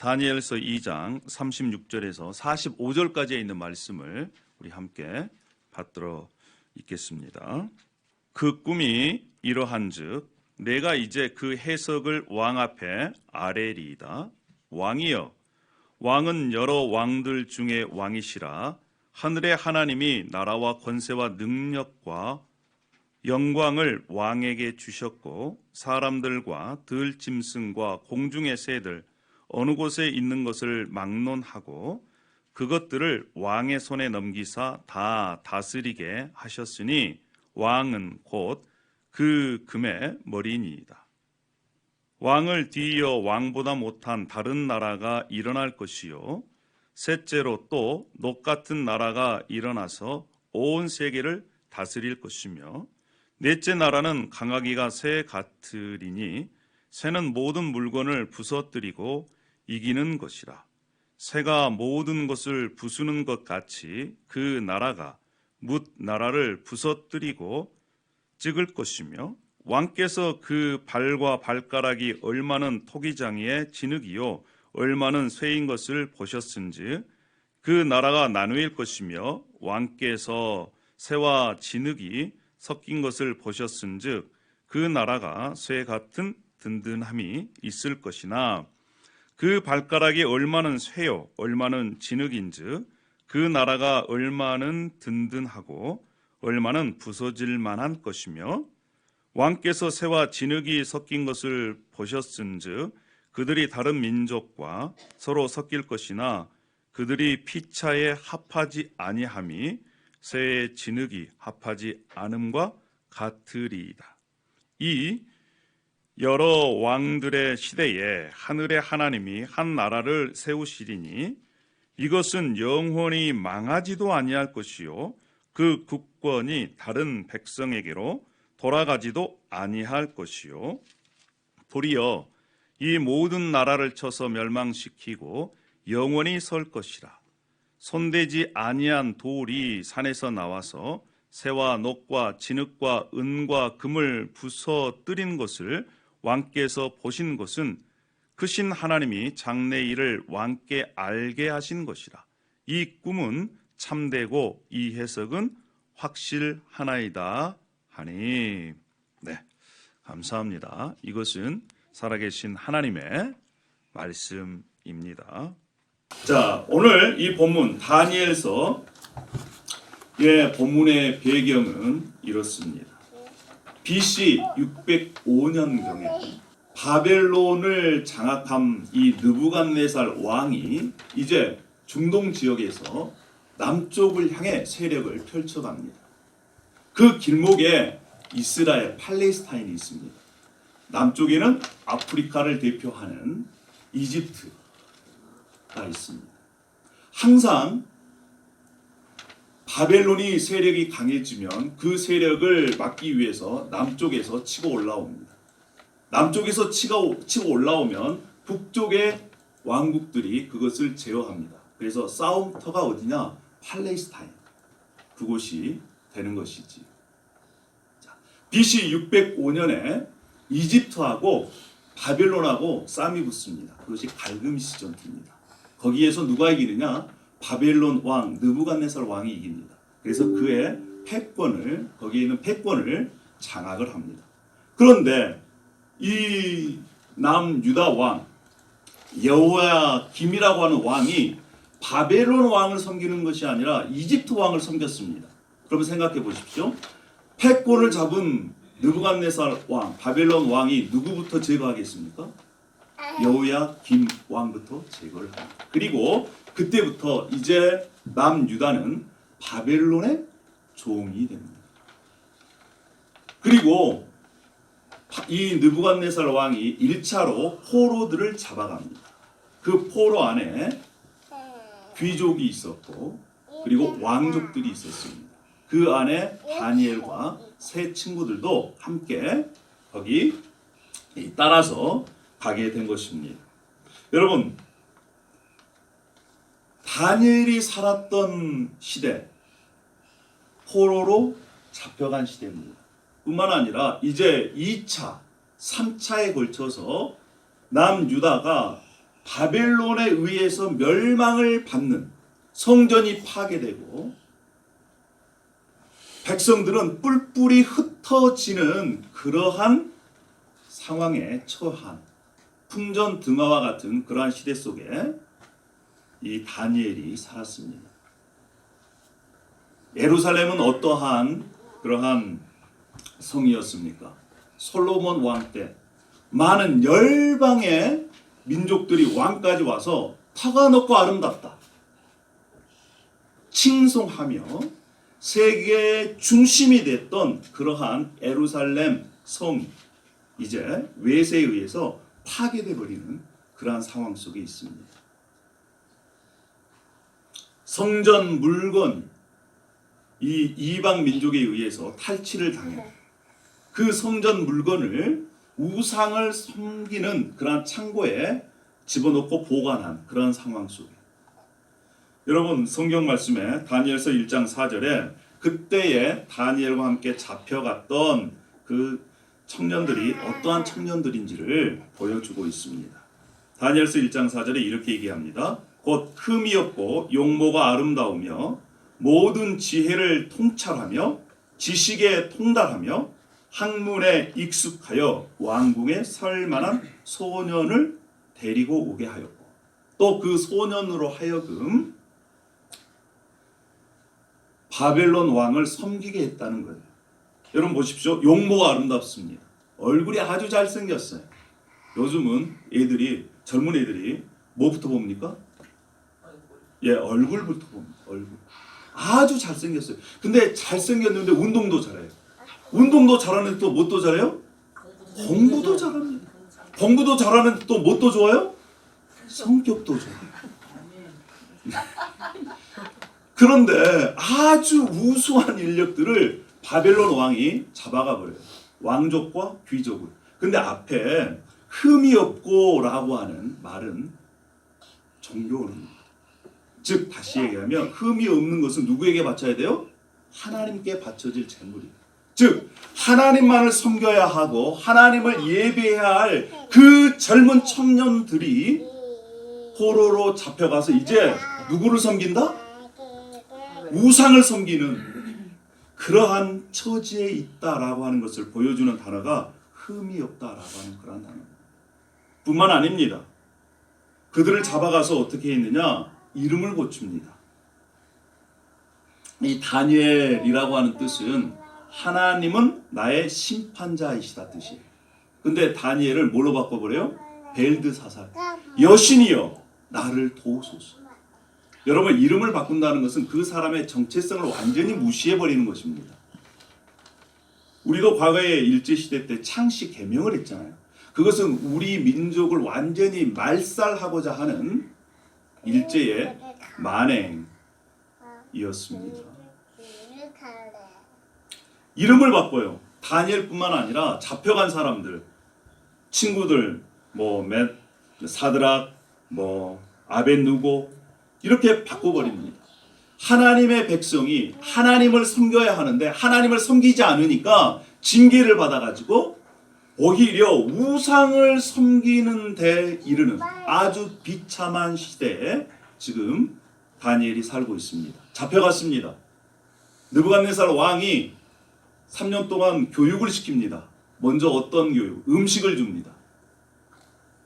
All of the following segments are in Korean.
다니엘서 2장 36절에서 45절까지에 있는 말씀을 우리 함께 받들어 읽겠습니다. 그 꿈이 이러한즉 내가 이제 그 해석을 왕 앞에 아뢰리이다. 왕이여, 왕은 여러 왕들 중에 왕이시라. 하늘의 하나님이 나라와 권세와 능력과 영광을 왕에게 주셨고 사람들과 들짐승과 공중의 새들 어느 곳에 있는 것을 막론하고 그것들을 왕의 손에 넘기사 다 다스리게 하셨으니 왕은 곧 그 금의 머리니이다. 왕을 뒤이어 왕보다 못한 다른 나라가 일어날 것이요 셋째로 또 녹 같은 나라가 일어나서 온 세계를 다스릴 것이며 넷째 나라는 강하기가 새 같으리니 새는 모든 물건을 부서뜨리고 이기는 것이라. 새가 모든 것을 부수는 것 같이 그 나라가 뭇 나라를 부서뜨리고 찍을 것이며 왕께서 그 발과 발가락이 얼마는 토기장이의 진흙이요 얼마는 쇠인 것을 보셨은즉 그 나라가 나누일 것이며 왕께서 새와 진흙이 섞인 것을 보셨은즉 그 나라가 쇠 같은 든든함이 있을 것이나 그 발가락이 얼마는 쇠요 얼마는 진흙인즉 그 나라가 얼마는 든든하고 얼마는 부서질 만한 것이며 왕께서 새와 진흙이 섞인 것을 보셨은즉 그들이 다른 민족과 서로 섞일 것이나 그들이 피차에 합하지 아니함이 새의 진흙이 합하지 않음과 같으리이다. 이 여러 왕들의 시대에 하늘의 하나님이 한 나라를 세우시리니 이것은 영원히 망하지도 아니할 것이요 그 국권이 다른 백성에게로 돌아가지도 아니할 것이요 도리어 이 모든 나라를 쳐서 멸망시키고 영원히 설 것이라. 손대지 아니한 돌이 산에서 나와서 새와 녹과 진흙과 은과 금을 부서뜨린 것을 왕께서 보신 것은 크신 하나님이 장래 일을 왕께 알게 하신 것이라. 이 꿈은 참되고 이 해석은 확실하나이다 하니. 네, 감사합니다. 이것은 살아계신 하나님의 말씀입니다. 자, 오늘 이 본문 다니엘서 본문의 배경은 이렇습니다. BC 605년경에 바벨론을 장악한 이 느부갓네살 왕이 이제 중동 지역에서 남쪽을 향해 세력을 펼쳐갑니다. 그 길목에 이스라엘, 팔레스타인이 있습니다. 남쪽에는 아프리카를 대표하는 이집트가 있습니다. 항상 바벨론이 세력이 강해지면 그 세력을 막기 위해서 남쪽에서 치고 올라옵니다. 남쪽에서 치고 올라오면 북쪽의 왕국들이 그것을 제어합니다. 그래서 싸움터가 어디냐? 팔레스타인. 그곳이 되는 것이지. 자, BC 605년에 이집트하고 바벨론하고 싸움이 붙습니다. 그것이 갈그미스 전투입니다. 거기에서 누가 이기느냐? 바벨론 왕 느부갓네살 왕이 이깁니다. 그래서 그의 패권을 거기에 있는 패권을 장악을 합니다. 그런데 이 남유다 왕 여호야김이라고 하는 왕이 바벨론 왕을 섬기는 것이 아니라 이집트 왕을 섬겼습니다. 그러면 생각해 보십시오. 패권을 잡은 느부갓네살 왕 바벨론 왕이 누구부터 제거하겠습니까? 여호야김 왕부터 제거를 합니다. 그리고 그때부터 이제 남유다는 바벨론의 종이 됩니다. 그리고 이 느부갓네살 왕이 1차로 포로들을 잡아갑니다. 그 포로 안에 귀족이 있었고 그리고 왕족들이 있었습니다. 그 안에 다니엘과 세 친구들도 함께 거기 따라서 가게 된 것입니다. 여러분, 다니엘이 살았던 시대, 포로로 잡혀간 시대입니다. 뿐만 아니라 이제 2차, 3차에 걸쳐서 남유다가 바벨론에 의해서 멸망을 받는, 성전이 파괴되고 백성들은 뿔뿔이 흩어지는 그러한 상황에 처한 풍전등화와 같은 그러한 시대 속에 이 다니엘이 살았습니다. 예루살렘은 어떠한 그러한 성이었습니까? 솔로몬 왕 때 많은 열방의 민족들이 왕까지 와서 터가 높고 아름답다 칭송하며 세계의 중심이 됐던 그러한 예루살렘 성이 이제 외세에 의해서 파괴돼 버리는 그러한 상황 속에 있습니다. 성전 물건 이 이방 민족에 의해서 탈취를 당해 그 성전 물건을 우상을 섬기는 그러한 창고에 집어넣고 보관한 그런 상황 속에 여러분 성경 말씀에 다니엘서 1장 4절에 그때에 다니엘과 함께 잡혀갔던 그 청년들이 어떠한 청년들인지를 보여주고 있습니다. 다니엘서 1장 4절에 이렇게 얘기합니다. 곧 흠이 없고 용모가 아름다우며 모든 지혜를 통찰하며 지식에 통달하며 학문에 익숙하여 왕궁에 설 만한 소년을 데리고 오게 하였고 또 그 소년으로 하여금 바벨론 왕을 섬기게 했다는 거예요. 여러분 보십시오. 용모가 아름답습니다. 얼굴이 아주 잘생겼어요. 요즘은 애들이 젊은 애들이 뭐부터 봅니까? 얼굴부터 봅니다. 얼굴. 아주 잘생겼어요. 근데 잘생겼는데 운동도 잘해요. 운동도 잘하는데 또 뭣도 잘해요? 공부도 잘합니다. 공부도 잘하는데 또 뭣도 좋아요? 성격도 좋아요. 그런데 아주 우수한 인력들을 바벨론 왕이 잡아가 버려요. 왕족과 귀족을. 근데 앞에 흠이 없고 라고 하는 말은 종교는 즉 다시 얘기하면 흠이 없는 것은 누구에게 바쳐야 돼요? 하나님께 바쳐질 재물이에요. 즉 하나님만을 섬겨야 하고 하나님을 예배해야 할 그 젊은 청년들이 포로로 잡혀가서 이제 누구를 섬긴다? 우상을 섬기는 그러한 처지에 있다라고 하는 것을 보여주는 단어가 흠이 없다라고 하는 그런 단어 뿐만 아닙니다. 그들을 잡아가서 어떻게 했느냐? 이름을 고칩니다. 이 다니엘이라고 하는 뜻은 하나님은 나의 심판자이시다 뜻이에요. 근데 다니엘을 뭘로 바꿔버려요? 벨드사살, 여신이여 나를 도우소서. 여러분 이름을 바꾼다는 것은 그 사람의 정체성을 완전히 무시해버리는 것입니다. 우리도 과거에 일제시대 때 창씨 개명을 했잖아요. 그것은 우리 민족을 완전히 말살하고자 하는 일제의 만행이었습니다. 이름을 바꿔요. 다니엘뿐만 아니라 잡혀간 사람들, 친구들, 사드락, 아벳누고 이렇게 바꿔버립니다. 하나님의 백성이 하나님을 섬겨야 하는데 하나님을 섬기지 않으니까 징계를 받아가지고 오히려 우상을 섬기는 데 이르는 아주 비참한 시대에 지금 다니엘이 살고 있습니다. 잡혀갔습니다. 느부갓네살 왕이 3년 동안 교육을 시킵니다. 먼저 어떤 교육? 음식을 줍니다.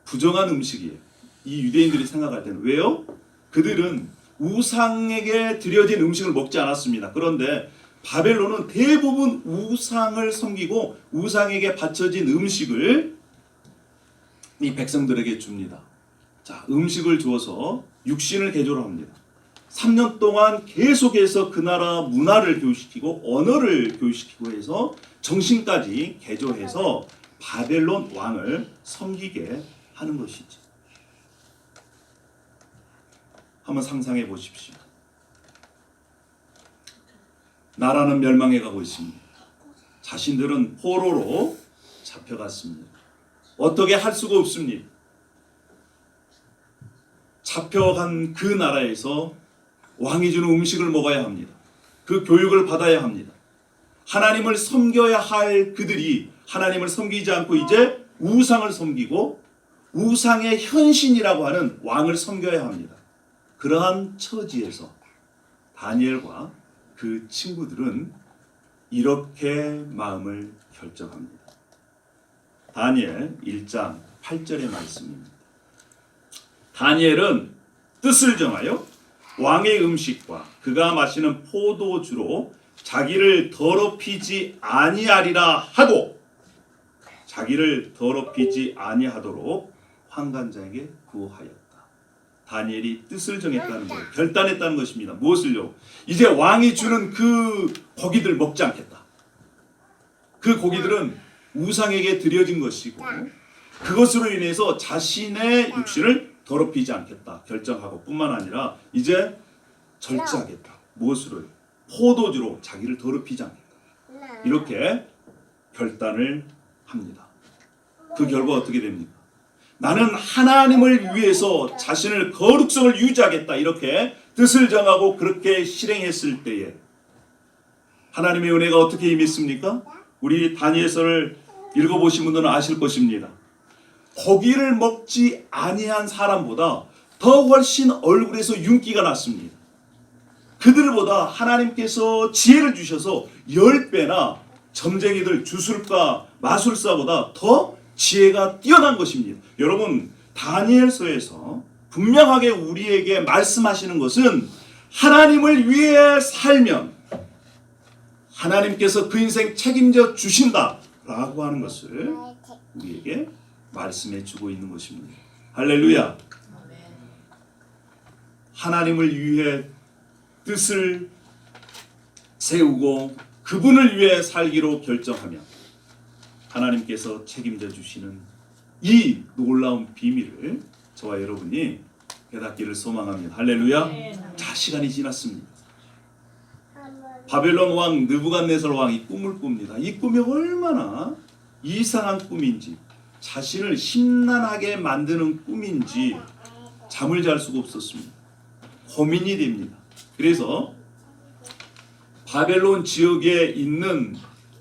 부정한 음식이에요. 이 유대인들이 생각할 때는. 왜요? 그들은 우상에게 드려진 음식을 먹지 않았습니다. 그런데 바벨론은 대부분 우상을 섬기고 우상에게 바쳐진 음식을 이 백성들에게 줍니다. 자, 음식을 주어서 육신을 개조를 합니다. 3년 동안 계속해서 그 나라 문화를 교육시키고 언어를 교육시키고 해서 정신까지 개조해서 바벨론 왕을 섬기게 하는 것이죠. 한번 상상해 보십시오. 나라는 멸망해 가고 있습니다. 자신들은 포로로 잡혀갔습니다. 어떻게 할 수가 없습니다. 잡혀간 그 나라에서 왕이 주는 음식을 먹어야 합니다. 그 교육을 받아야 합니다. 하나님을 섬겨야 할 그들이 하나님을 섬기지 않고 이제 우상을 섬기고 우상의 현신이라고 하는 왕을 섬겨야 합니다. 그러한 처지에서 다니엘과 그 친구들은 이렇게 마음을 결정합니다. 다니엘 1장 8절의 말씀입니다. 다니엘은 뜻을 정하여 왕의 음식과 그가 마시는 포도주로 자기를 더럽히지 아니하리라 하고 자기를 더럽히지 아니하도록 환관장에게 구하였다. 다니엘이 뜻을 정했다는 거예요. 결단했다는 것입니다. 무엇을요? 이제 왕이 주는 그 고기들 먹지 않겠다. 그 고기들은 우상에게 드려진 것이고 그것으로 인해서 자신의 육신을 더럽히지 않겠다 결정하고 뿐만 아니라 이제 절제하겠다. 무엇으로요? 포도주로 자기를 더럽히지 않겠다. 이렇게 결단을 합니다. 그 결과 어떻게 됩니까? 나는 하나님을 위해서 자신을 거룩성을 유지하겠다. 이렇게 뜻을 정하고 그렇게 실행했을 때에 하나님의 은혜가 어떻게 임했습니까? 우리 다니엘서를 읽어보신 분들은 아실 것입니다. 고기를 먹지 아니한 사람보다 더 훨씬 얼굴에서 윤기가 났습니다. 그들보다 하나님께서 지혜를 주셔서 10배나 점쟁이들 주술가 마술사보다 더 지혜가 뛰어난 것입니다. 여러분 다니엘서에서 분명하게 우리에게 말씀하시는 것은 하나님을 위해 살면 하나님께서 그 인생 책임져 주신다라고 하는 것을 우리에게 말씀해 주고 있는 것입니다. 할렐루야. 하나님을 위해 뜻을 세우고 그분을 위해 살기로 결정하면 하나님께서 책임져 주시는 이 놀라운 비밀을 저와 여러분이 깨닫기를 소망합니다. 할렐루야. 자, 시간이 지났습니다. 바벨론 왕 느부갓네살 왕이 꿈을 꿉니다. 이 꿈이 얼마나 이상한 꿈인지 자신을 심란하게 만드는 꿈인지 잠을 잘 수가 없었습니다. 고민이 됩니다. 그래서 바벨론 지역에 있는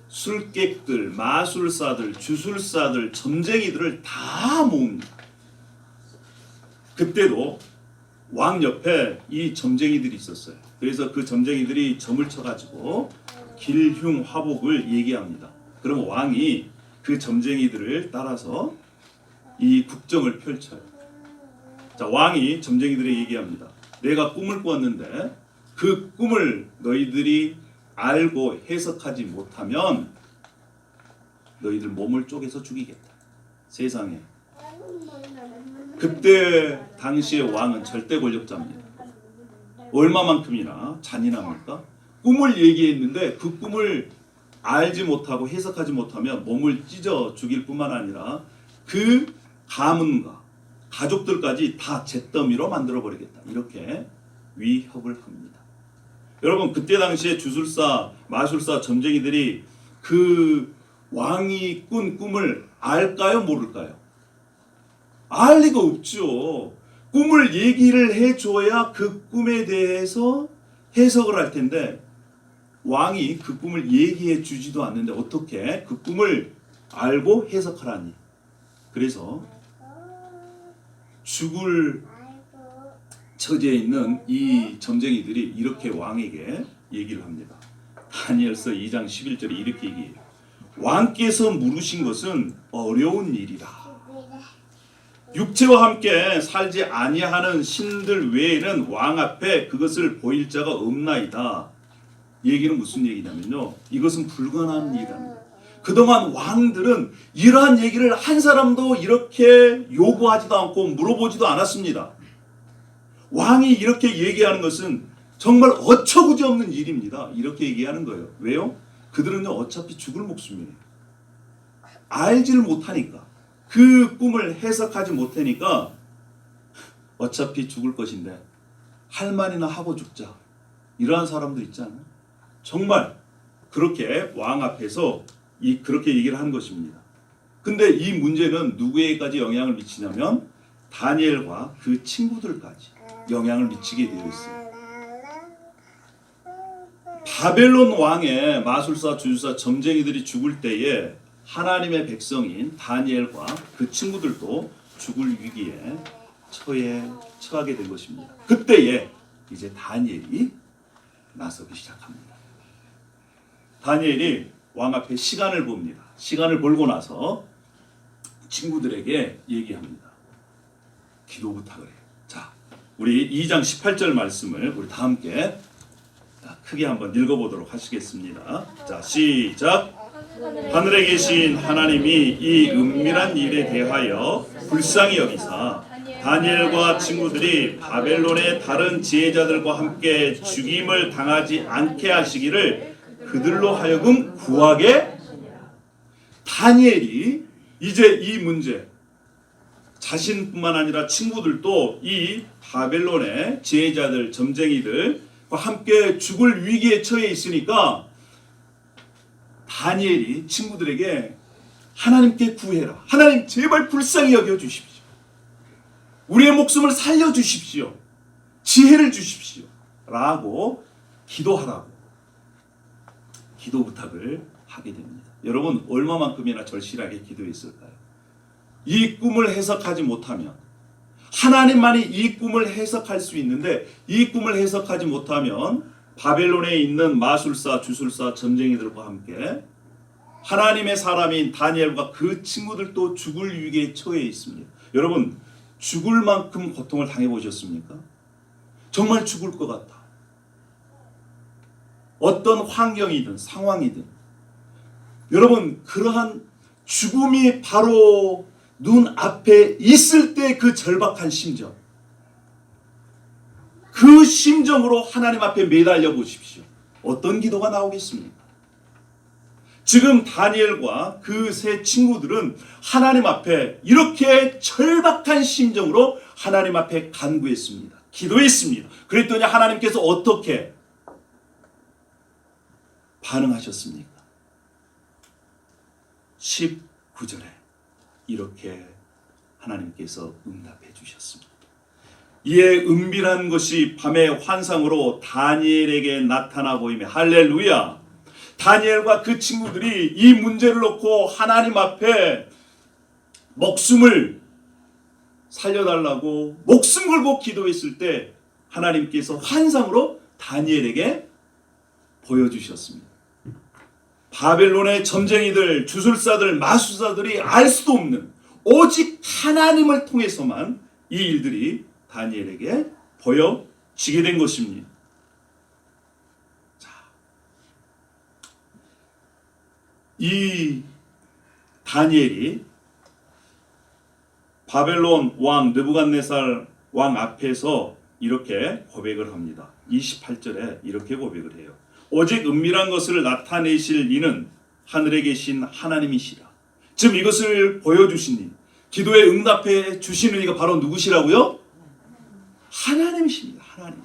술객들, 마술사들, 주술사들, 점쟁이들을 다 모읍니다. 그때도 왕 옆에 이 점쟁이들이 있었어요. 그래서 그 점쟁이들이 점을 쳐가지고 길흉화복을 얘기합니다. 그럼 왕이 그 점쟁이들을 따라서 이 국정을 펼쳐요. 자, 왕이 점쟁이들에게 얘기합니다. 내가 꿈을 꾸었는데 그 꿈을 너희들이 알고 해석하지 못하면 너희들 몸을 쪼개서 죽이겠다. 세상에. 그때 당시의 왕은 절대 권력자입니다. 얼마만큼이나 잔인합니까? 꿈을 얘기했는데 그 꿈을 알지 못하고 해석하지 못하면 몸을 찢어 죽일 뿐만 아니라 그 가문과 가족들까지 다 잿더미로 만들어버리겠다. 이렇게 위협을 합니다. 여러분 그때 당시에 주술사, 마술사, 점쟁이들이 그 왕이 꾼 꿈을 알까요? 모를까요? 알 리가 없죠. 꿈을 얘기를 해줘야 그 꿈에 대해서 해석을 할 텐데 왕이 그 꿈을 얘기해 주지도 않는데 어떻게 그 꿈을 알고 해석하라니. 그래서 죽을 처지에 있는 이 점쟁이들이 이렇게 왕에게 얘기를 합니다. 다니엘서 2장 11절에 이렇게 얘기해요. 왕께서 물으신 것은 어려운 일이다. 육체와 함께 살지 아니하는 신들 외에는 왕 앞에 그것을 보일 자가 없나이다. 얘기는 무슨 얘기냐면요. 이것은 불가능한 일이랍니다. 그동안 왕들은 이러한 얘기를 한 사람도 이렇게 요구하지도 않고 물어보지도 않았습니다. 왕이 이렇게 얘기하는 것은 정말 어처구니 없는 일입니다. 이렇게 얘기하는 거예요. 왜요? 그들은요 어차피 죽을 목숨이에요. 알지를 못하니까 그 꿈을 해석하지 못하니까 어차피 죽을 것인데 할 말이나 하고 죽자. 이러한 사람도 있잖아요. 정말 그렇게 왕 앞에서 그렇게 얘기를 한 것입니다. 근데 이 문제는 누구에게까지 영향을 미치냐면 다니엘과 그 친구들까지 영향을 미치게 되어 있어요. 바벨론 왕의 마술사, 주술사, 점쟁이들이 죽을 때에 하나님의 백성인 다니엘과 그 친구들도 죽을 위기에 처하게 된 것입니다. 그때에 이제 다니엘이 나서기 시작합니다. 다니엘이 왕 앞에 시간을 봅니다. 시간을 벌고 나서 친구들에게 얘기합니다. 기도 부탁을 해요. 자, 우리 2장 18절 말씀을 우리 다 함께 크게 한번 읽어보도록 하시겠습니다. 자, 시작. 하늘에 계신 하나님이 이 은밀한 일에 대하여 불쌍히 여기사 다니엘과 친구들이 바벨론의 다른 지혜자들과 함께 죽임을 당하지 않게 하시기를 그들로 하여금 구하게. 다니엘이 이제 이 문제, 자신뿐만 아니라 친구들도 이 바벨론의 지혜자들, 점쟁이들과 함께 죽을 위기에 처해 있으니까 다니엘이 친구들에게 하나님께 구해라. 하나님 제발 불쌍히 여겨 주십시오. 우리의 목숨을 살려 주십시오. 지혜를 주십시오. 라고 기도하라고 기도 부탁을 하게 됩니다. 여러분 얼마만큼이나 절실하게 기도했을까요? 이 꿈을 해석하지 못하면, 하나님만이 이 꿈을 해석할 수 있는데 이 꿈을 해석하지 못하면 바벨론에 있는 마술사, 주술사, 점쟁이들과 함께 하나님의 사람인 다니엘과 그 친구들도 죽을 위기에 처해 있습니다. 여러분 죽을 만큼 고통을 당해보셨습니까? 정말 죽을 것 같아. 어떤 환경이든 상황이든 여러분 그러한 죽음이 바로 눈앞에 있을 때 그 절박한 심정, 그 심정으로 하나님 앞에 매달려 보십시오. 어떤 기도가 나오겠습니까? 지금 다니엘과 그 세 친구들은 하나님 앞에 이렇게 절박한 심정으로 하나님 앞에 간구했습니다. 기도했습니다. 그랬더니 하나님께서 어떻게 반응하셨습니까? 19절에 이렇게 하나님께서 응답해 주셨습니다. 이에 은밀한 것이 밤의 환상으로 다니엘에게 나타나 보이며, 할렐루야! 다니엘과 그 친구들이 이 문제를 놓고 하나님 앞에 목숨을 살려달라고 목숨 걸고 기도했을 때 하나님께서 환상으로 다니엘에게 보여주셨습니다. 바벨론의 점쟁이들, 주술사들, 마술사들이 알 수도 없는 오직 하나님을 통해서만 이 일들이 다니엘에게 보여지게 된 것입니다. 자, 이 다니엘이 바벨론 왕 느부갓네살 왕 앞에서 이렇게 고백을 합니다. 28절에 이렇게 고백을 해요. 오직 은밀한 것을 나타내실 이는 하늘에 계신 하나님이시라. 지금 이것을 보여주신 이, 기도에 응답해 주시는 이가 바로 누구시라고요? 하나님이십니다. 하나님.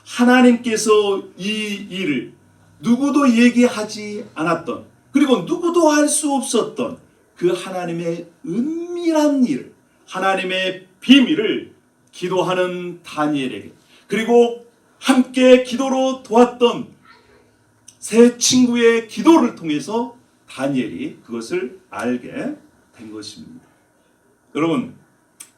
하나님께서 이 일을 누구도 얘기하지 않았던, 그리고 누구도 할 수 없었던 그 하나님의 은밀한 일, 하나님의 비밀을 기도하는 다니엘에게, 그리고 함께 기도로 도왔던 세 친구의 기도를 통해서 다니엘이 그것을 알게 된 것입니다. 여러분,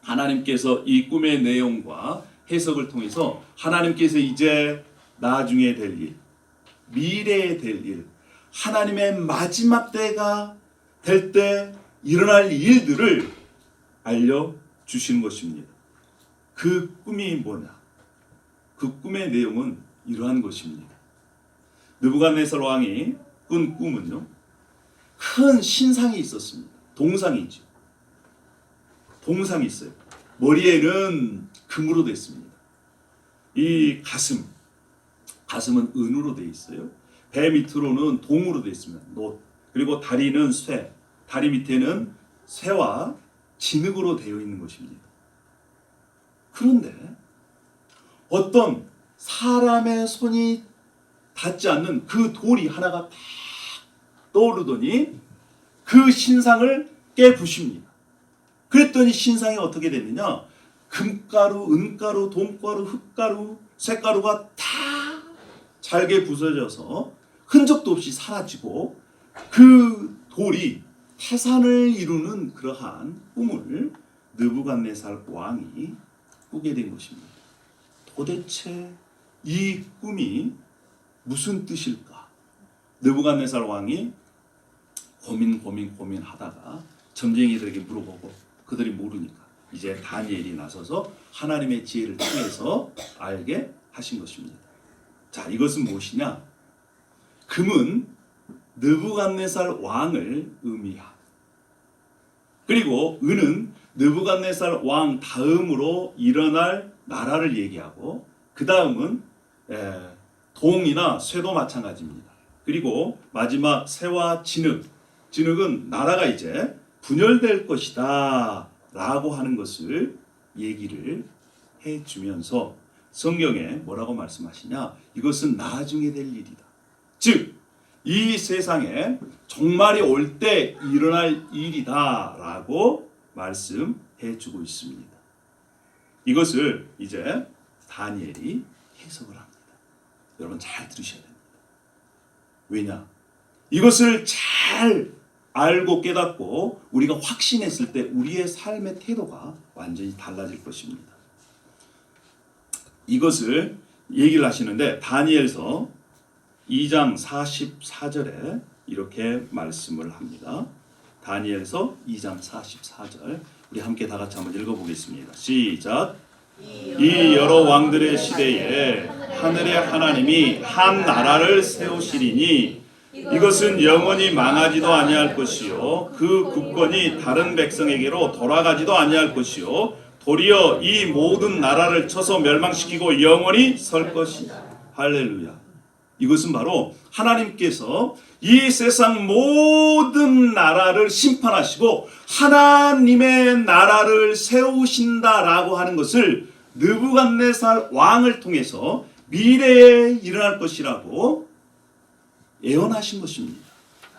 하나님께서 이 꿈의 내용과 해석을 통해서 하나님께서 이제 나중에 될 일, 미래에 될 일, 하나님의 마지막 때가 될 때 일어날 일들을 알려주시는 것입니다. 그 꿈이 뭐냐? 그 꿈의 내용은 이러한 것입니다. 느부갓네살 왕이 꾼 꿈은요, 큰 신상이 있었습니다. 동상이죠. 동상이 있어요. 머리에는 금으로 됐습니다. 이 가슴은 은으로 되어 있어요. 배 밑으로는 동으로 되어 있습니다. 놋. 그리고 다리는 쇠. 다리 밑에는 쇠와 진흙으로 되어 있는 것입니다. 그런데 어떤 사람의 손이 닿지 않는 그 돌이 하나가 탁 떠오르더니 그 신상을 깨부십니다. 그랬더니 신상이 어떻게 됐느냐? 금가루, 은가루, 돈가루, 흙가루, 쇳가루가 다 잘게 부서져서 흔적도 없이 사라지고 그 돌이 태산을 이루는 그러한 꿈을 느부갓네살 왕이 꾸게 된 것입니다. 도대체 이 꿈이 무슨 뜻일까? 느부갓네살 왕이 고민하다가 점쟁이들에게 물어보고 그들이 모르니까 이제 다니엘이 나서서 하나님의 지혜를 통해서 알게 하신 것입니다. 자, 이것은 무엇이냐? 금은 느부갓네살 왕을 의미하고, 그리고 은은 느부갓네살 왕 다음으로 일어날 나라를 얘기하고, 그 다음은 동이나 쇠도 마찬가지입니다. 그리고 마지막 새와 진흙은 나라가 이제 분열될 것이다 라고 하는 것을 얘기를 해주면서 성경에 뭐라고 말씀하시냐? 이것은 나중에 될 일이다. 즉, 이 세상에 종말이 올 때 일어날 일이다 라고 말씀해 주고 있습니다. 이것을 이제 다니엘이 해석을 합니다. 여러분 잘 들으셔야 됩니다. 왜냐? 이것을 잘 알고 깨닫고 우리가 확신했을 때 우리의 삶의 태도가 완전히 달라질 것입니다. 이것을 얘기를 하시는데 다니엘서 2장 44절에 이렇게 말씀을 합니다. 다니엘서 2장 44절 우리 함께 다 같이 한번 읽어보겠습니다. 시작. 이 여러 왕들의 시대에 하늘의 하나님이 한 나라를 세우시리니 이것은 영원히 망하지도 아니할 것이요 그 국권이 다른 백성에게로 돌아가지도 아니할 것이요 도리어 이 모든 나라를 쳐서 멸망시키고 영원히 설 것이다. 할렐루야. 이것은 바로 하나님께서 이 세상 모든 나라를 심판하시고 하나님의 나라를 세우신다라고 하는 것을 느부갓네살 왕을 통해서 미래에 일어날 것이라고 예언하신 것입니다.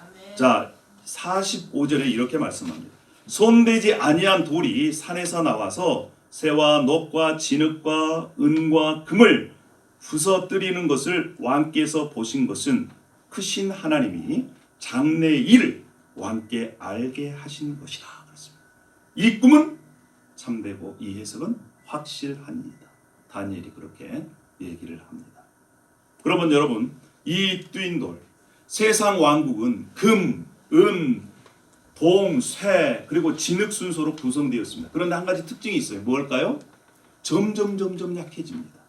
아멘. 자, 45절에 이렇게 말씀합니다. 손대지 아니한 돌이 산에서 나와서 새와 놋과 진흙과 은과 금을 부서뜨리는 것을 왕께서 보신 것은 크신 하나님이 장래의 일을 왕께 알게 하신 것이라 그렇습니다. 이 꿈은 참되고 이 해석은 확실합니다. 다니엘이 그렇게 얘기를 합니다. 그러면 여러분, 이 뜨인 돌, 세상 왕국은 금, 은, 동, 쇠, 그리고 진흙 순서로 구성되었습니다. 그런데 한 가지 특징이 있어요. 뭘까요? 점점 약해집니다.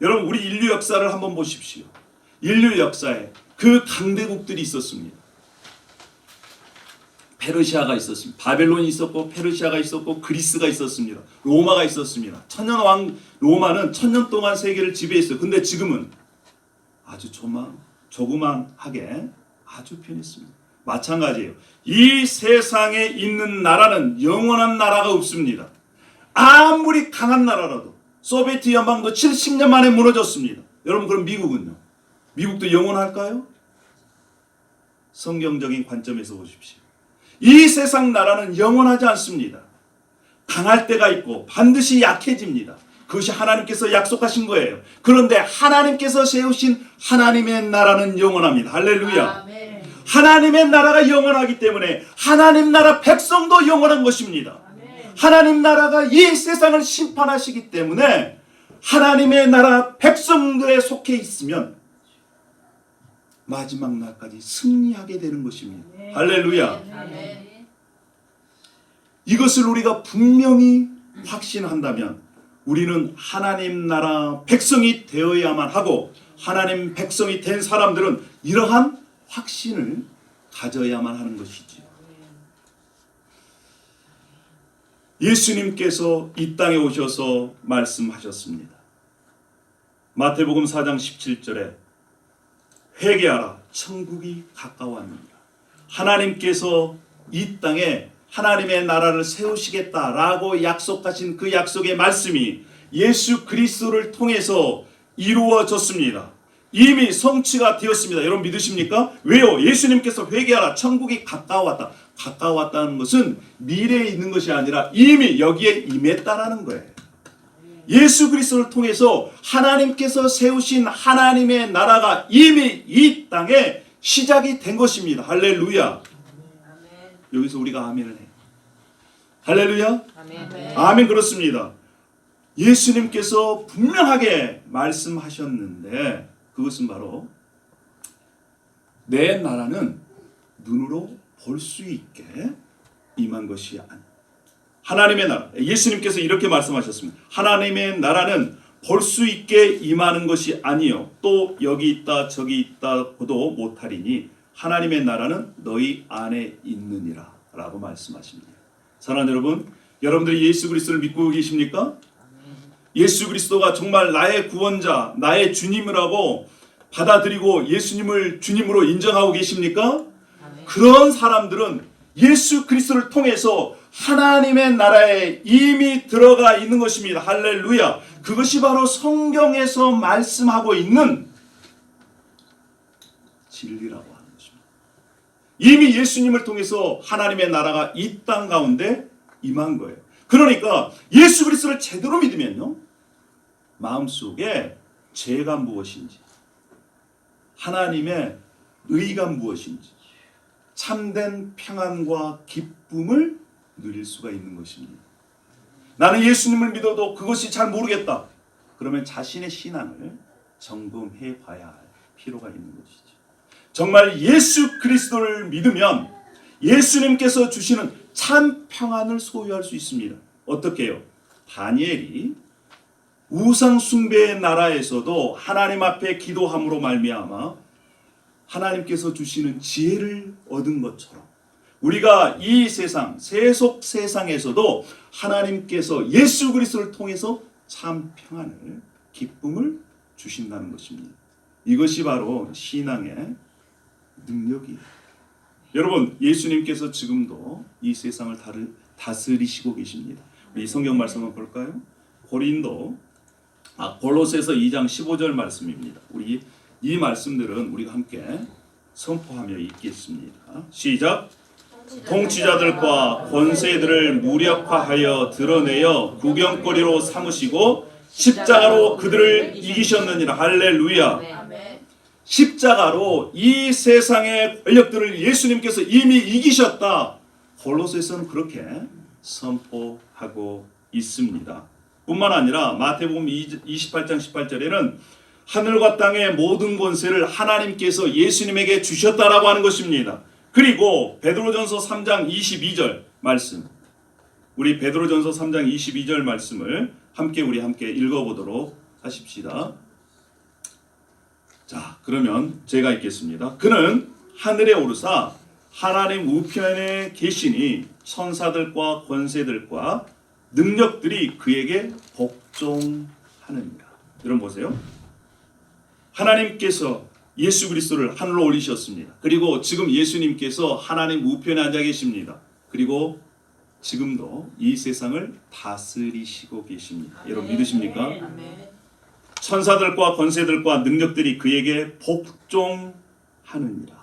여러분, 우리 인류 역사를 한번 보십시오. 인류 역사에 그 강대국들이 있었습니다. 페르시아가 있었습니다. 바벨론이 있었고 페르시아가 있었고 그리스가 있었습니다. 로마가 있었습니다. 로마는 1000년 동안 세계를 지배했어요. 근데 지금은 아주 조그만하게 아주 변했습니다. 마찬가지예요. 이 세상에 있는 나라는 영원한 나라가 없습니다. 아무리 강한 나라라도 소비에트 연방도 70년 만에 무너졌습니다. 여러분, 그럼 미국은요? 미국도 영원할까요? 성경적인 관점에서 보십시오. 이 세상 나라는 영원하지 않습니다. 강할 때가 있고 반드시 약해집니다. 그것이 하나님께서 약속하신 거예요. 그런데 하나님께서 세우신 하나님의 나라는 영원합니다. 할렐루야. 아멘. 하나님의 나라가 영원하기 때문에 하나님 나라 백성도 영원한 것입니다. 아멘. 하나님 나라가 이 세상을 심판하시기 때문에 하나님의 나라 백성들에 속해 있으면 마지막 날까지 승리하게 되는 것입니다. 아멘. 할렐루야. 아멘. 이것을 우리가 분명히 확신한다면 우리는 하나님 나라 백성이 되어야만 하고, 하나님 백성이 된 사람들은 이러한 확신을 가져야만 하는 것이지요. 예수님께서 이 땅에 오셔서 말씀하셨습니다. 마태복음 4장 17절에 회개하라, 천국이 가까웠느니라. 하나님께서 이 땅에 하나님의 나라를 세우시겠다라고 약속하신 그 약속의 말씀이 예수 그리스도를 통해서 이루어졌습니다. 이미 성취가 되었습니다. 여러분 믿으십니까? 왜요? 예수님께서 회개하라, 천국이 가까웠다. 가까웠다는 것은 미래에 있는 것이 아니라 이미 여기에 임했다라는 거예요. 예수 그리스도를 통해서 하나님께서 세우신 하나님의 나라가 이미 이 땅에 시작이 된 것입니다. 할렐루야. 여기서 우리가 아멘을 해요. 할렐루야. 아멘. 아멘. 그렇습니다. 예수님께서 분명하게 말씀하셨는데 그것은 바로 내 나라는 눈으로 볼 수 있게 임한 것이 아니. 하나님의 나라. 예수님께서 이렇게 말씀하셨습니다. 하나님의 나라는 볼 수 있게 임하는 것이 아니요 또 여기 있다 저기 있다고도 못하리니 하나님의 나라는 너희 안에 있느니라 라고 말씀하십니다. 사랑하는 여러분, 여러분들이 예수 그리스도를 믿고 계십니까? 예수 그리스도가 정말 나의 구원자, 나의 주님이라고 받아들이고 예수님을 주님으로 인정하고 계십니까? 그런 사람들은 예수 그리스도를 통해서 하나님의 나라에 이미 들어가 있는 것입니다. 할렐루야. 그것이 바로 성경에서 말씀하고 있는 진리라고 하는 것입니다. 이미 예수님을 통해서 하나님의 나라가 이 땅 가운데 임한 거예요. 그러니까 예수 그리스도를 제대로 믿으면요, 마음속에 죄가 무엇인지, 하나님의 의가 무엇인지, 참된 평안과 기쁨을 누릴 수가 있는 것입니다. 나는 예수님을 믿어도 그것이 잘 모르겠다. 그러면 자신의 신앙을 점검해 봐야 할 필요가 있는 것이죠. 정말 예수 그리스도를 믿으면 예수님께서 주시는 참 평안을 소유할 수 있습니다. 어떻게 해요? 다니엘이 우상 숭배의 나라에서도 하나님 앞에 기도함으로 말미암아 하나님께서 주시는 지혜를 얻은 것처럼 우리가 이 세상, 세속 세상에서도 하나님께서 예수 그리스도를 통해서 참 평안을, 기쁨을 주신다는 것입니다. 이것이 바로 신앙의 능력이에요. 여러분, 예수님께서 지금도 이 세상을 다스리시고 계십니다. 우리 성경 말씀 한번 볼까요? 골로새서 2장 15절 말씀입니다. 우리 이 말씀들은 우리가 함께 선포하며 읽겠습니다. 시작. 통치자들과 권세들을 무력화하여 드러내어 구경거리로 삼으시고 십자가로 그들을 이기셨느니라. 할렐루야. 십자가로 이 세상의 권력들을 예수님께서 이미 이기셨다. 골로새서는 그렇게 선포하고 있습니다. 뿐만 아니라 마태복음 28장 18절에는 하늘과 땅의 모든 권세를 하나님께서 예수님에게 주셨다라고 하는 것입니다. 그리고 베드로전서 3장 22절 말씀, 우리 베드로전서 3장 22절 말씀을 함께 읽어보도록 하십시다. 자, 그러면 제가 읽겠습니다. 그는 하늘에 오르사 하나님 우편에 계시니 천사들과 권세들과 능력들이 그에게 복종하느니라. 여러분 보세요. 하나님께서 예수 그리스도를 하늘로 올리셨습니다. 그리고 지금 예수님께서 하나님 우편에 앉아 계십니다. 그리고 지금도 이 세상을 다스리시고 계십니다. 여러분 믿으십니까? 천사들과 권세들과 능력들이 그에게 복종하느니라.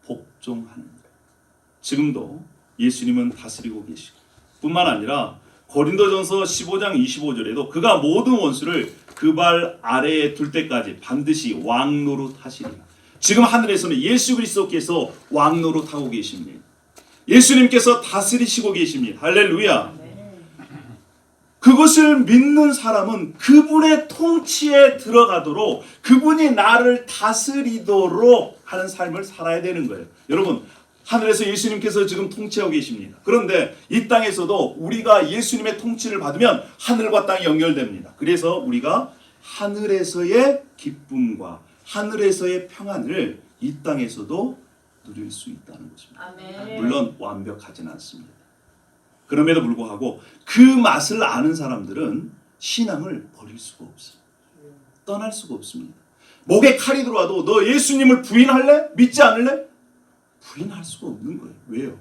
복종하느니라. 지금도 예수님은 다스리고 계시고 뿐만 아니라 고린도전서 15장 25절에도 그가 모든 원수를 그 발 아래에 둘 때까지 반드시 왕노릇 하시리라. 지금 하늘에서는 예수 그리스도께서 왕노릇 하고 계십니다. 예수님께서 다스리시고 계십니다. 할렐루야. 그것을 믿는 사람은 그분의 통치에 들어가도록, 그분이 나를 다스리도록 하는 삶을 살아야 되는 거예요. 여러분, 하늘에서 예수님께서 지금 통치하고 계십니다. 그런데 이 땅에서도 우리가 예수님의 통치를 받으면 하늘과 땅이 연결됩니다. 그래서 우리가 하늘에서의 기쁨과 하늘에서의 평안을 이 땅에서도 누릴 수 있다는 것입니다. 아멘. 물론 완벽하진 않습니다. 그럼에도 불구하고 그 맛을 아는 사람들은 신앙을 버릴 수가 없어요. 떠날 수가 없습니다. 목에 칼이 들어와도 너 예수님을 부인할래? 믿지 않을래? 부인할 수가 없는 거예요. 왜요?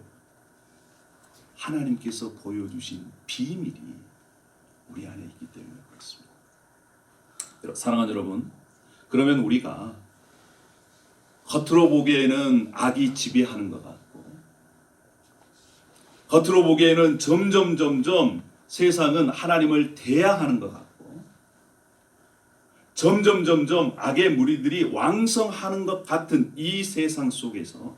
하나님께서 보여주신 비밀이 우리 안에 있기 때문에 그렇습니다. 사랑하는 여러분, 그러면 우리가 겉으로 보기에는 악이 지배하는 것 같고, 겉으로 보기에는 점점 세상은 하나님을 대항하는 것 같고, 점점 악의 무리들이 왕성하는 것 같은 이 세상 속에서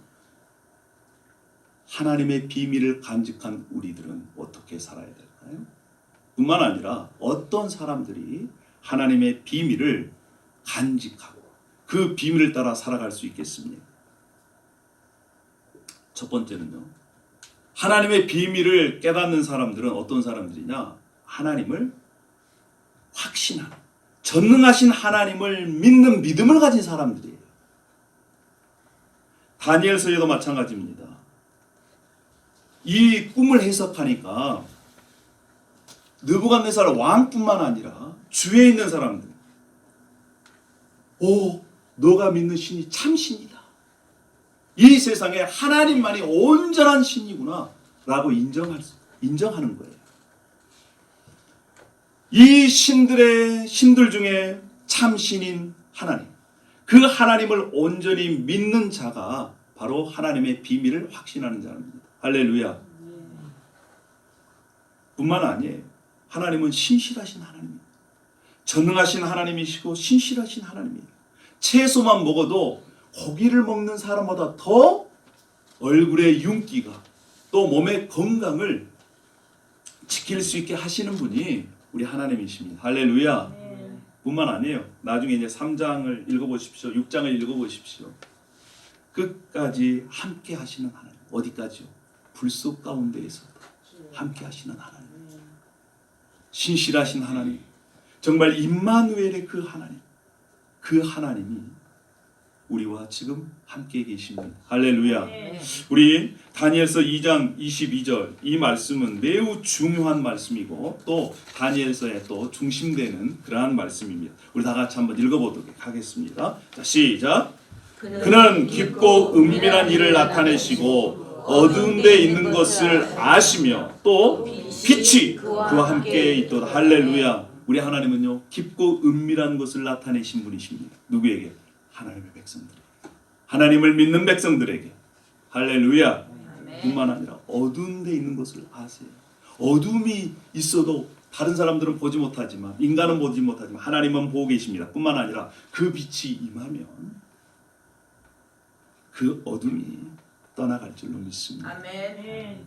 하나님의 비밀을 간직한 우리들은 어떻게 살아야 될까요? 뿐만 아니라 어떤 사람들이 하나님의 비밀을 간직하고 그 비밀을 따라 살아갈 수 있겠습니까? 첫 번째는요, 하나님의 비밀을 깨닫는 사람들은 어떤 사람들이냐? 하나님을 확신하는, 전능하신 하나님을 믿는 믿음을 가진 사람들이에요. 다니엘서에도 마찬가지입니다. 이 꿈을 해석하니까 느부갓네살 왕뿐만 아니라 주위에 있는 사람들, 오, 너가 믿는 신이 참 신이다. 이 세상에 하나님만이 온전한 신이구나 라고 인정하는 거예요. 이 신들 중에 참 신인 하나님, 그 하나님을 온전히 믿는 자가 바로 하나님의 비밀을 확신하는 자입니다. 할렐루야. 뿐만 아니에요. 하나님은 신실하신 하나님입니다. 전능하신 하나님이시고 신실하신 하나님입니다. 채소만 먹어도 고기를 먹는 사람보다 더 얼굴의 윤기가 또 몸의 건강을 지킬 수 있게 하시는 분이 우리 하나님이십니다. 할렐루야. 뿐만 아니에요. 나중에 이제 3장을 읽어보십시오. 6장을 읽어보십시오. 끝까지 함께 하시는 하나님. 어디까지요? 불속 가운데에서도 함께 하시는 하나님. 신실하신 하나님. 정말 임마누엘의 그 하나님. 그 하나님이 우리와 지금 함께 계십니다. 할렐루야. 우리 다니엘서 2장 22절 이 말씀은 매우 중요한 말씀이고 또 다니엘서에 또 중심되는 그러한 말씀입니다. 우리 다 같이 한번 읽어보도록 하겠습니다. 자, 시작. 그는 깊고 은밀한 일을 나타내시고 어두운 데 있는 것을 아시며 또 빛이 그와 함께 있도다. 할렐루야. 우리 하나님은요, 깊고 은밀한 것을 나타내신 분이십니다. 누구에게? 하나님의 백성들에게, 하나님을 믿는 백성들에게. 할렐루야. 뿐만 아니라 어두운 데 있는 것을 아세요. 어둠이 있어도 다른 사람들은 보지 못하지만, 인간은 보지 못하지만 하나님은 보고 계십니다. 뿐만 아니라 그 빛이 임하면 그 어둠이 떠나갈 줄로 믿습니다. 아멘.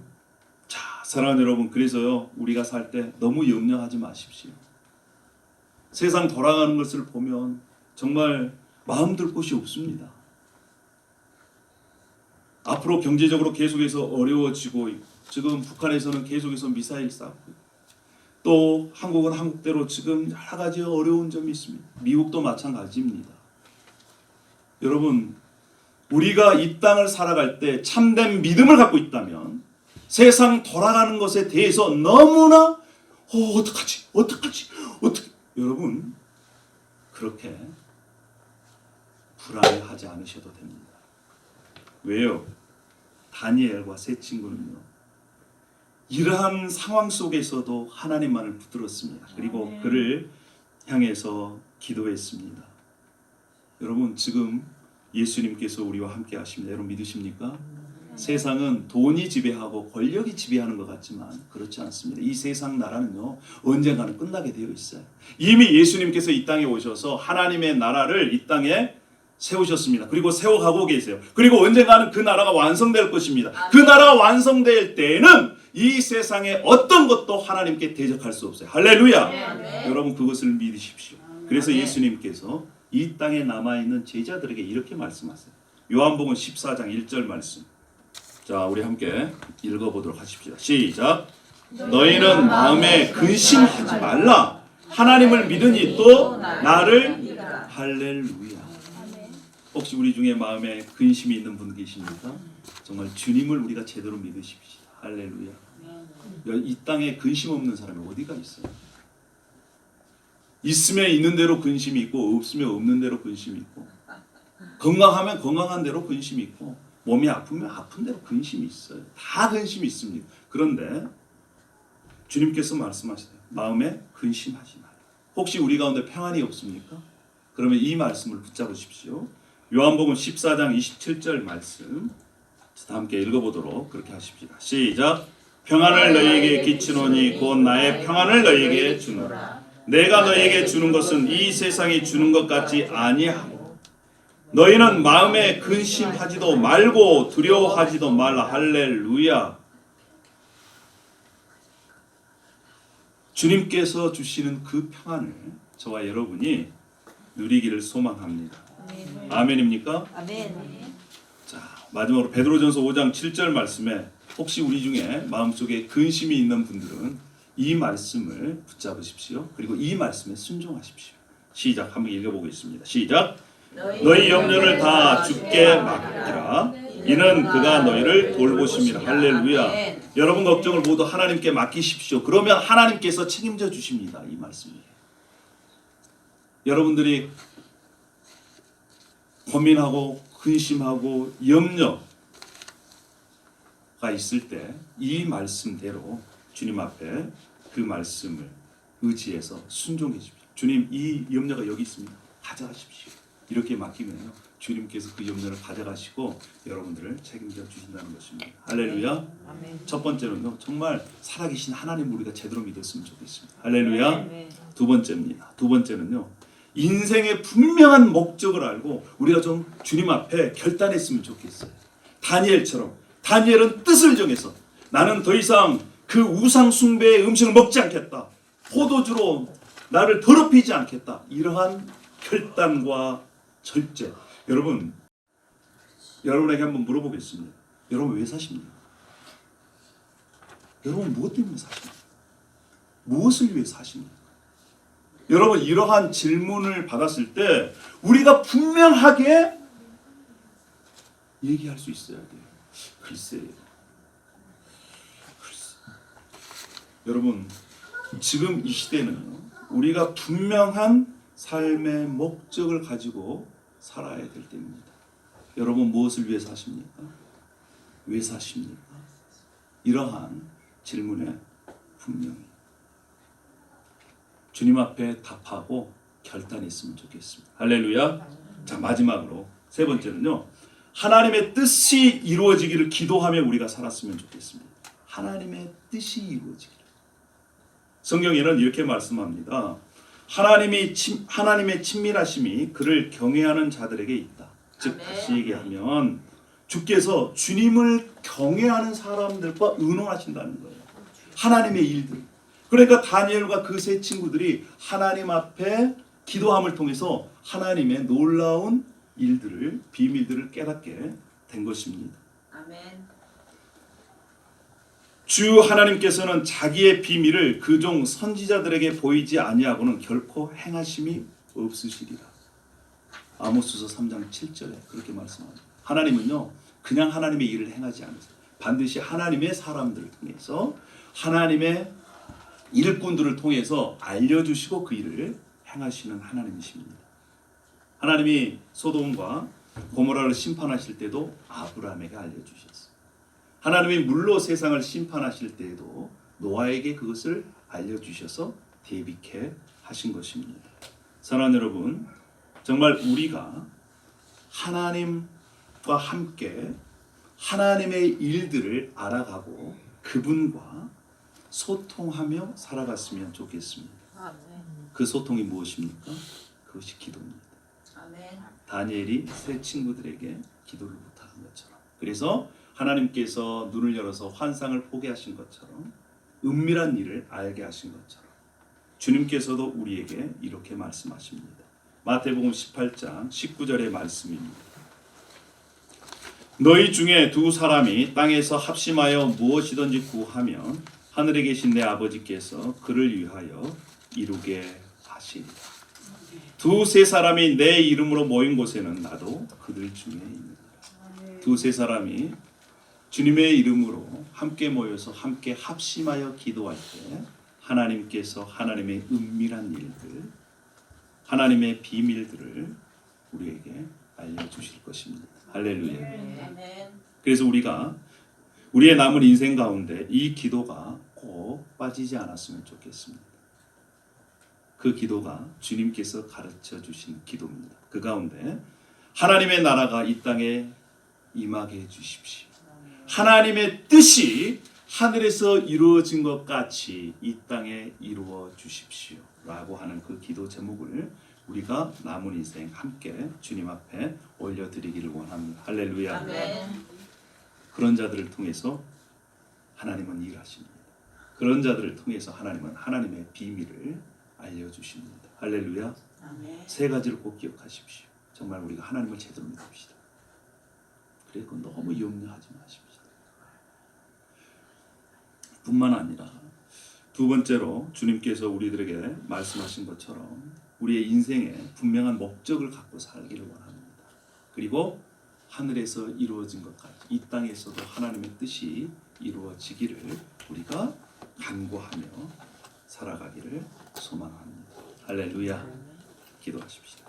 자, 사랑하는 여러분, 그래서요, 우리가 살 때 너무 염려하지 마십시오. 세상 돌아가는 것을 보면 정말 마음 들 곳이 없습니다. 앞으로 경제적으로 계속해서 어려워지고 지금 북한에서는 계속해서 미사일 쐈고 또 한국은 한국대로 지금 여러 가지 어려운 점이 있습니다. 미국도 마찬가지입니다. 여러분, 우리가 이 땅을 살아갈 때 참된 믿음을 갖고 있다면 세상 돌아가는 것에 대해서 너무나 어떡하지? 여러분, 그렇게 불안해하지 않으셔도 됩니다. 왜요? 다니엘과 세 친구는요, 이러한 상황 속에서도 하나님만을 붙들었습니다. 그리고 그를 향해서 기도했습니다. 여러분, 지금 예수님께서 우리와 함께 하십니다. 여러분 믿으십니까? 세상은 돈이 지배하고 권력이 지배하는 것 같지만 그렇지 않습니다. 이 세상 나라는요, 언젠가는 끝나게 되어 있어요. 이미 예수님께서 이 땅에 오셔서 하나님의 나라를 이 땅에 세우셨습니다. 그리고 세워가고 계세요. 그리고 언젠가는 그 나라가 완성될 것입니다. 그 나라가 완성될 때에는 이 세상에 어떤 것도 하나님께 대적할 수 없어요. 할렐루야. 여러분, 그것을 믿으십시오. 그래서 예수님께서 이 땅에 남아있는 제자들에게 이렇게 말씀하세요. 요한복음 14장 1절 말씀. 자, 우리 함께 읽어보도록 하십시다. 시작. 너희는 마음에 근심하지 말라. 하나님을 믿으니 또 나를. 할렐루야. 혹시 우리 중에 마음에 근심이 있는 분 계십니까? 정말 주님을 우리가 제대로 믿으십시다. 할렐루야. 이 땅에 근심 없는 사람이 어디가 있어요? 있으면 있는 대로 근심이 있고 없으면 없는 대로 근심이 있고 건강하면 건강한 대로 근심이 있고 몸이 아프면 아픈 대로 근심이 있어요. 다 근심이 있습니다. 그런데 주님께서 말씀하시대요. 마음에 근심하지 마라. 혹시 우리 가운데 평안이 없습니까? 그러면 이 말씀을 붙잡으십시오. 요한복음 14장 27절 말씀 다 함께 읽어보도록 그렇게 하십시다. 시작. 평안을 너희에게 끼치노니 곧 나의 평안을 너희에게 주노라. 내가 너희에게 주는 것은 이 세상이 주는 것 같지 아니하고 너희는 마음에 근심하지도 말고 두려워하지도 말라. 할렐루야. 주님께서 주시는 그 평안을 저와 여러분이 누리기를 소망합니다. 아멘입니까? 아멘. 자, 마지막으로 베드로전서 5장 7절 말씀에 혹시 우리 중에 마음속에 근심이 있는 분들은 이 말씀을 붙잡으십시오. 그리고 이 말씀에 순종하십시오. 시작. 한번 읽어보겠습니다. 시작. 너희 염려를 다 주께 맡기라. 이는 그가 너희를 돌보심이라. 할렐루야. 여러분 걱정을 모두 하나님께 맡기십시오. 그러면 하나님께서 책임져 주십니다. 이 말씀이에요. 여러분들이 고민하고 근심하고 염려가 있을 때 이 말씀대로 주님 앞에 그 말씀을 의지해서 순종해 주십시오. 주님, 이 염려가 여기 있습니다. 가져가십시오. 이렇게 맡기면요, 주님께서 그 염려를 가져가시고 여러분들을 책임져 주신다는 것입니다. 할렐루야. 아멘. 첫 번째는요, 정말 살아계신 하나님 우리가 제대로 믿었으면 좋겠습니다. 할렐루야. 아멘. 두 번째입니다. 두 번째는요, 인생의 분명한 목적을 알고 우리가 좀 주님 앞에 결단했으면 좋겠어요. 다니엘처럼, 다니엘은 뜻을 정해서 나는 더 이상 그 우상 숭배의 음식을 먹지 않겠다. 포도주로 나를 더럽히지 않겠다. 이러한 결단과 절제. 여러분, 여러분에게 한번 물어보겠습니다. 여러분 왜 사십니까? 여러분 무엇 때문에 사십니까? 무엇을 위해 사십니까? 여러분, 이러한 질문을 받았을 때 우리가 분명하게 얘기할 수 있어야 돼요. 글쎄요. 여러분, 지금 이 시대는 우리가 분명한 삶의 목적을 가지고 살아야 될 때입니다. 여러분 무엇을 위해 사십니까? 왜 사십니까? 이러한 질문에 분명히 주님 앞에 답하고 결단했으면 좋겠습니다. 할렐루야. 자, 마지막으로 세 번째는요, 하나님의 뜻이 이루어지기를 기도하며 우리가 살았으면 좋겠습니다. 하나님의 뜻이 이루어지기를. 성경에는 이렇게 말씀합니다. 하나님의 친밀하심이 그를 경외하는 자들에게 있다. 즉 다시 얘기하면 주께서 주님을 경외하는 사람들과 의논하신다는 거예요. 하나님의 일들. 그러니까 다니엘과 그 세 친구들이 하나님 앞에 기도함을 통해서 하나님의 놀라운 일들을, 비밀들을 깨닫게 된 것입니다. 아멘. 주 하나님께서는 자기의 비밀을 그종 선지자들에게 보이지 아니하고는 결코 행하심이 없으시리라. 아모스서 3장 7절에 그렇게 말씀합니다. 하나님은요, 그냥 하나님의 일을 행하지 않으세요. 반드시 하나님의 사람들을 통해서, 하나님의 일꾼들을 통해서 알려주시고 그 일을 행하시는 하나님이십니다. 하나님이 소돔과 고모라를 심판하실 때도 아브라함에게 알려주셨어요. 하나님이 물로 세상을 심판하실 때에도 노아에게 그것을 알려주셔서 대비케 하신 것입니다. 사랑하는 여러분, 정말 우리가 하나님과 함께 하나님의 일들을 알아가고 그분과 소통하며 살아갔으면 좋겠습니다. 아멘. 그 소통이 무엇입니까? 그것이 기도입니다. 아멘. 다니엘이 세 친구들에게 기도를 부탁한 것처럼, 그래서 하나님께서 눈을 열어서 환상을 보게 하신 것처럼, 은밀한 일을 알게 하신 것처럼 주님께서도 우리에게 이렇게 말씀하십니다. 마태복음 18장 19절의 말씀입니다. 너희 중에 두 사람이 땅에서 합심하여 무엇이든지 구하면 하늘에 계신 내 아버지께서 그를 위하여 이루게 하시리라. 두세 사람이 내 이름으로 모인 곳에는 나도 그들 중에 있느니라. 두세 사람이 주님의 이름으로 함께 모여서 함께 합심하여 기도할 때 하나님께서 하나님의 은밀한 일들, 하나님의 비밀들을 우리에게 알려주실 것입니다. 할렐루야. 아멘. 그래서 우리가 우리의 남은 인생 가운데 이 기도가 꼭 빠지지 않았으면 좋겠습니다. 그 기도가 주님께서 가르쳐 주신 기도입니다. 그 가운데 하나님의 나라가 이 땅에 임하게 해주십시오. 하나님의 뜻이 하늘에서 이루어진 것 같이 이 땅에 이루어 주십시오 라고 하는 그 기도 제목을 우리가 남은 인생 함께 주님 앞에 올려드리기를 원합니다. 할렐루야. 아멘. 그런 자들을 통해서 하나님은 일하십니다. 그런 자들을 통해서 하나님은 하나님의 비밀을 알려주십니다. 할렐루야. 아멘. 세 가지를 꼭 기억하십시오. 정말 우리가 하나님을 제대로 믿읍시다. 그리고 너무 염려하지 마십시오. 뿐만 아니라 두 번째로 주님께서 우리들에게 말씀하신 것처럼 우리의 인생에 분명한 목적을 갖고 살기를 원합니다. 그리고 하늘에서 이루어진 것 같이 이 땅에서도 하나님의 뜻이 이루어지기를 우리가 간구하며 살아가기를 소망합니다. 할렐루야. 기도하십시다.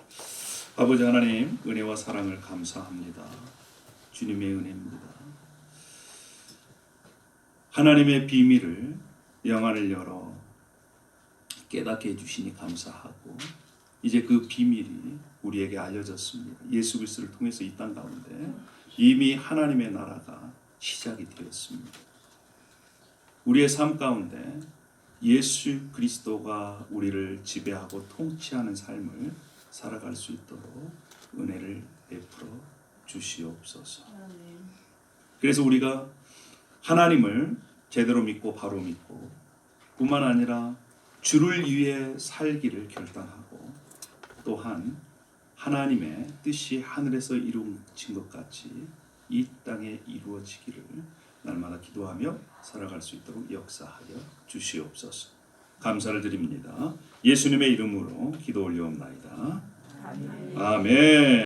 아버지 하나님, 은혜와 사랑을 감사합니다. 주님의 은혜입니다. 하나님의 비밀을 영안을 열어 깨닫게 해주시니 감사하고 이제 그 비밀이 우리에게 알려졌습니다. 예수 그리스도를 통해서 이 땅 가운데 이미 하나님의 나라가 시작이 되었습니다. 우리의 삶 가운데 예수 그리스도가 우리를 지배하고 통치하는 삶을 살아갈 수 있도록 은혜를 베풀어 주시옵소서. 그래서 우리가 하나님을 제대로 믿고 바로 믿고 뿐만 아니라 주를 위해 살기를 결단하고 또한 하나님의 뜻이 하늘에서 이루어진 것 같이 이 땅에 이루어지기를 날마다 기도하며 살아갈 수 있도록 역사하여 주시옵소서. 감사를 드립니다. 예수님의 이름으로 기도 올려옵나이다. 아멘.